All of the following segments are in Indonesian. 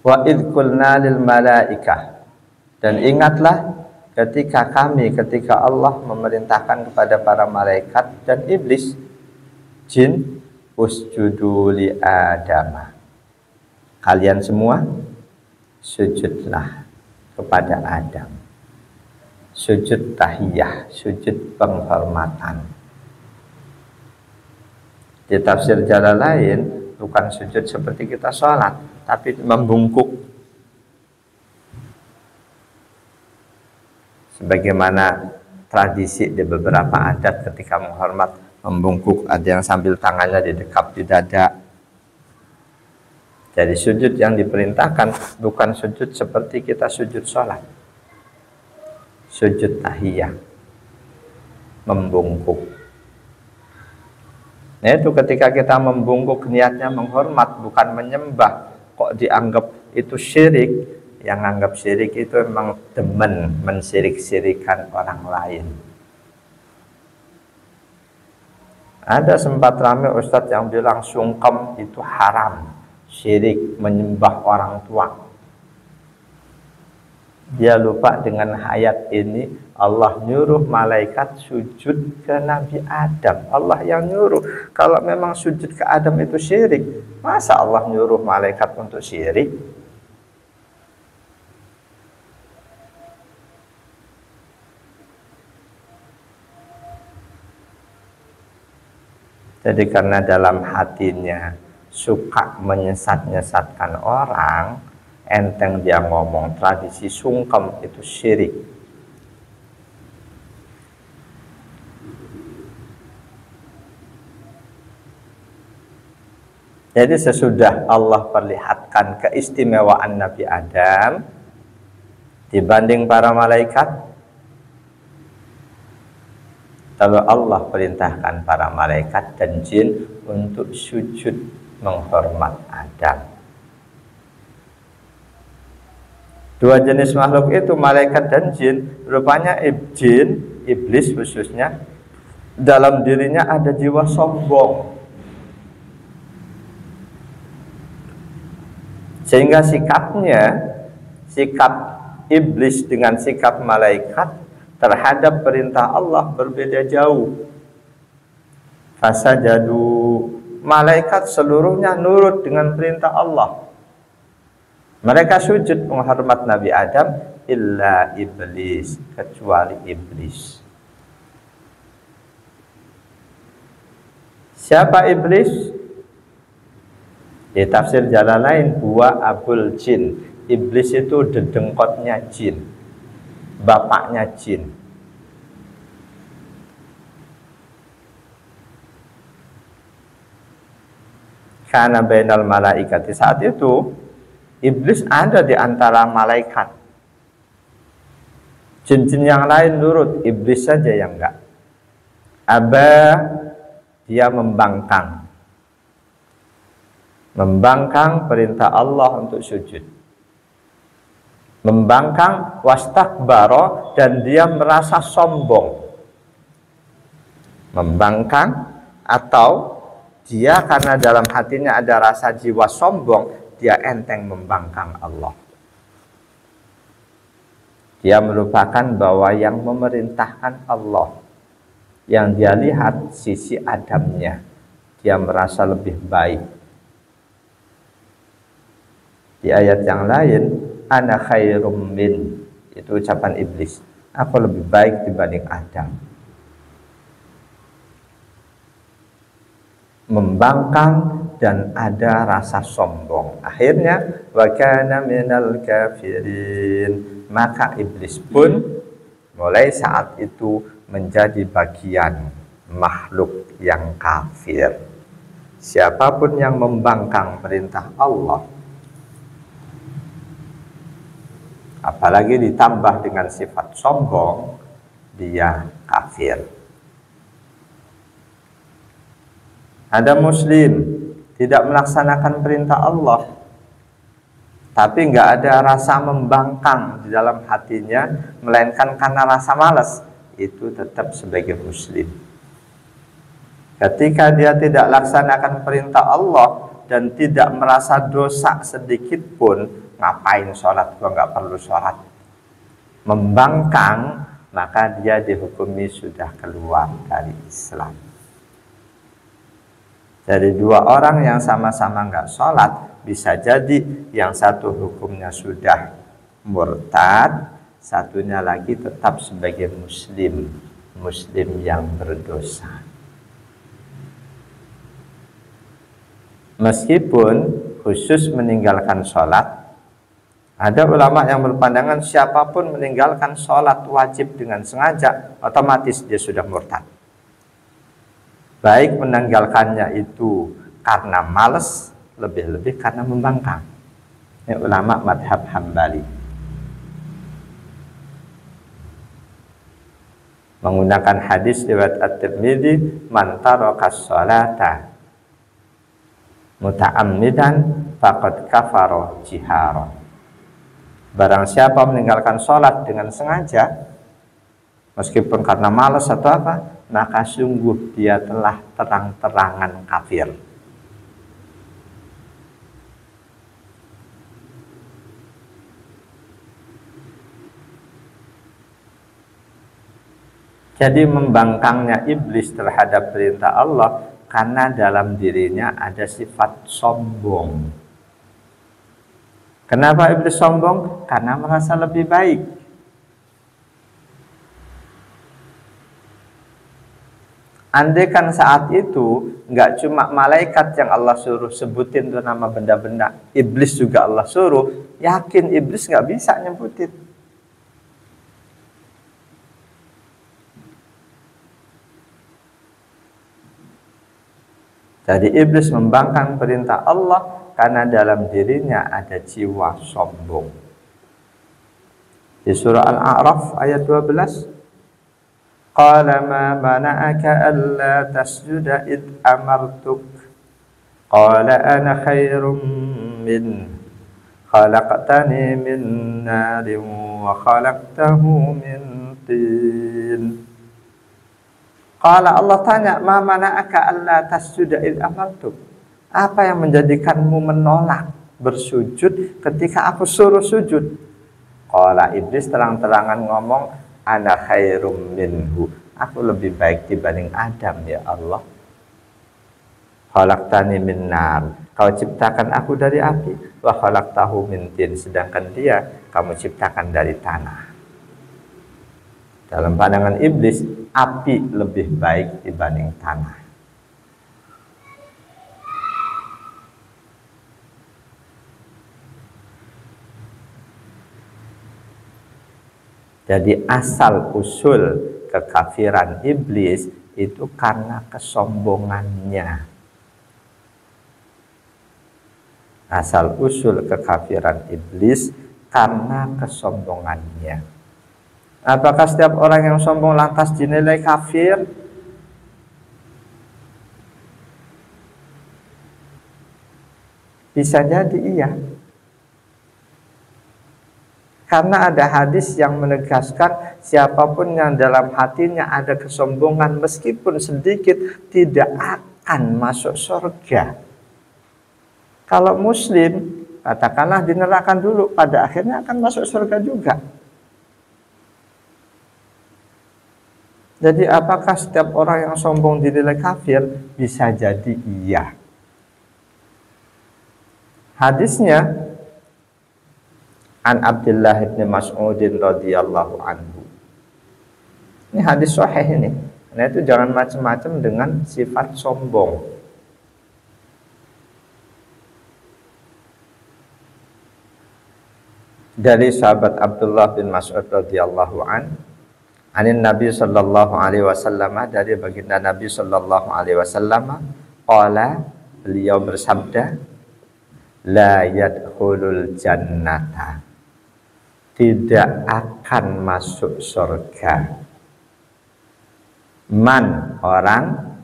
Wa idh qulna lil malaikah, dan ingatlah ketika Allah memerintahkan kepada para malaikat dan iblis, jin, usjudu li Adam, kalian semua sujudlah kepada Adam. Sujud tahiyah, sujud penghormatan. Di tafsir Jalalain bukan sujud seperti kita sholat, tapi membungkuk. Sebagaimana tradisi di beberapa adat ketika menghormat membungkuk, ada yang sambil tangannya didekap di dada. Jadi sujud yang diperintahkan bukan sujud seperti kita sujud sholat. Sujud tahiyah, membungkuk. Nah itu ketika kita membungkuk niatnya menghormat, bukan menyembah. Kok dianggap itu syirik? Yang anggap syirik itu memang demen mensirik-sirikan orang lain. Ada sempat ramai ustadz yang bilang sungkem itu haram, syirik, menyembah orang tua. Dia lupa dengan ayat ini, Allah nyuruh malaikat sujud ke Nabi Adam. Allah yang nyuruh. Kalau memang sujud ke Adam itu syirik, masa Allah nyuruh malaikat untuk syirik? Jadi karena dalam hatinya suka menyesat-nyesatkan orang, enteng dia ngomong tradisi sungkem itu syirik. Jadi sesudah Allah perlihatkan keistimewaan Nabi Adam dibanding para malaikat, lalu Allah perintahkan para malaikat dan jin untuk sujud menghormat Adam. Dua jenis makhluk itu, malaikat dan jin, rupanya jin, iblis khususnya, dalam dirinya ada jiwa sombong. Sehingga sikap iblis dengan sikap malaikat terhadap perintah Allah berbeda jauh. Fasajadu, malaikat seluruhnya nurut dengan perintah Allah. Mereka sujud menghormat Nabi Adam, illa iblis, kecuali iblis. Siapa iblis? Di tafsir Jalalain, huwa abul jin. Iblis itu dedengkotnya jin, bapaknya jin. Karena bainal malaikati, saat itu iblis ada di antara malaikat. Jin-jin yang lain nurut, iblis saja yang enggak. Dia membangkang perintah Allah untuk sujud. Membangkang, wastakbaro, dan dia merasa sombong. Membangkang atau dia karena dalam hatinya ada rasa jiwa sombong, dia enteng membangkang Allah. Dia melupakan bahwa yang memerintahkan Allah, yang dia lihat sisi Adamnya, dia merasa lebih baik. Di ayat yang lain, ana khairum min, itu ucapan iblis, aku lebih baik dibanding Adam. Membangkang dan ada rasa sombong. Akhirnya wa kana minal kafirin, maka iblis pun mulai saat itu menjadi bagian makhluk yang kafir. Siapapun yang membangkang perintah Allah, apalagi ditambah dengan sifat sombong, dia kafir. Ada muslim tidak melaksanakan perintah Allah, tapi nggak ada rasa membangkang di dalam hatinya, melainkan karena rasa malas, itu tetap sebagai muslim. Ketika dia tidak laksanakan perintah Allah dan tidak merasa dosa sedikit pun, ngapain sholat, gua nggak perlu sholat. Membangkang, maka dia dihukumi sudah keluar dari Islam. Jadi dua orang yang sama-sama nggak sholat, bisa jadi yang satu hukumnya sudah murtad, satunya lagi tetap sebagai muslim yang berdosa. Meskipun khusus meninggalkan sholat, ada ulama yang berpandangan siapapun meninggalkan sholat wajib dengan sengaja, otomatis dia sudah murtad. Baik meninggalkannya itu karena malas, lebih-lebih karena membangkang. Ini ulama madhab Hambali. Menggunakan hadis riwayat At-Tirmidzi, man taraka sholata muta'ammidan faqad kafara jihara. Barang siapa meninggalkan sholat dengan sengaja, meskipun karena malas atau apa, maka sungguh dia telah terang-terangan kafir. Jadi membangkangnya iblis terhadap perintah Allah karena dalam dirinya ada sifat sombong. Kenapa iblis sombong? Karena merasa lebih baik. Andaikan saat itu nggak cuma malaikat yang Allah suruh sebutin tuh nama benda-benda, iblis juga Allah suruh, yakin iblis nggak bisa nyebutin. Jadi iblis membangkang perintah Allah karena dalam dirinya ada jiwa sombong. Di surah Al-A'raf ayat 12, qala ma mana'aka alla tasjuda id amartuk qala ana khairum min khalaqtani min narin wa khalaqtahu min tin. Qala, Allah tanya, ma mana'aka alla tasjuda id amartuk, apa yang menjadikanmu menolak bersujud ketika aku suruh sujud? Qala, iblis terang-terangan ngomong, ana khairum minhu, aku lebih baik dibanding Adam ya Allah. Khalaqtani min nar, kau ciptakan aku dari api, wa khalaqtahu min tin, sedangkan dia kamu ciptakan dari tanah. Dalam pandangan iblis, api lebih baik dibanding tanah. Jadi asal usul kekafiran iblis itu karena kesombongannya. Asal usul kekafiran iblis karena kesombongannya. Apakah setiap orang yang sombong lantas dinilai kafir? Bisa jadi iya. Karena ada hadis yang menegaskan siapapun yang dalam hatinya ada kesombongan meskipun sedikit tidak akan masuk surga. Kalau muslim, katakanlah di neraka dulu, pada akhirnya akan masuk surga juga. Jadi apakah setiap orang yang sombong dinilai kafir? Bisa jadi iya. Hadisnya an Abdullah bin Mas'udin radhiyallahu anhu. Ini hadis sahih ini. Nah itu jangan macam-macam dengan sifat sombong. Dari sahabat Abdullah bin Mas'ud radhiyallahu anhu, anin Nabi sallallahu alaihi wasallam, dari baginda Nabi sallallahu alaihi wasallam, qala, beliau bersabda, la yadkhulul jannata, tidak akan masuk surga, man, orang,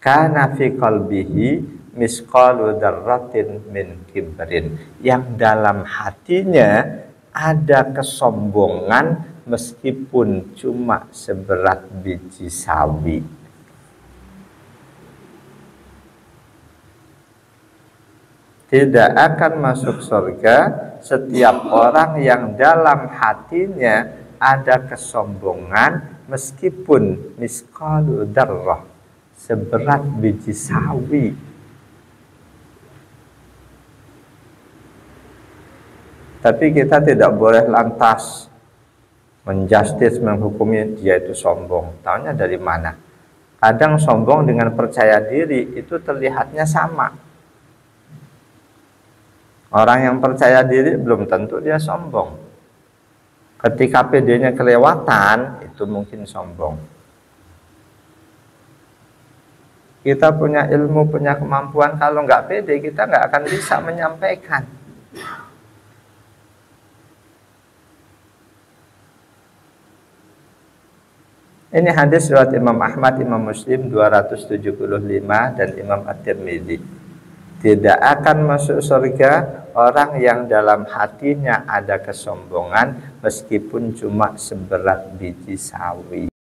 kana fi qalbihi misqalu dzarratin min kibrin, yang dalam hatinya ada kesombongan meskipun cuma seberat biji sawi. Tidak akan masuk surga setiap orang yang dalam hatinya ada kesombongan meskipun misqalu dzarrah, seberat biji sawi. Tapi kita tidak boleh lantas menjustis, menghukumi dia itu sombong. Taunya dari mana? Kadang sombong dengan percaya diri itu terlihatnya sama. Orang yang percaya diri belum tentu dia sombong. Ketika PD-nya kelewatan, itu mungkin sombong. Kita punya ilmu, punya kemampuan, kalau nggak pede, kita nggak akan bisa menyampaikan. Ini hadis riwayat Imam Ahmad, Imam Muslim 275 dan Imam At-Tirmidzi. Tidak akan masuk surga orang yang dalam hatinya ada kesombongan meskipun cuma seberat biji sawi.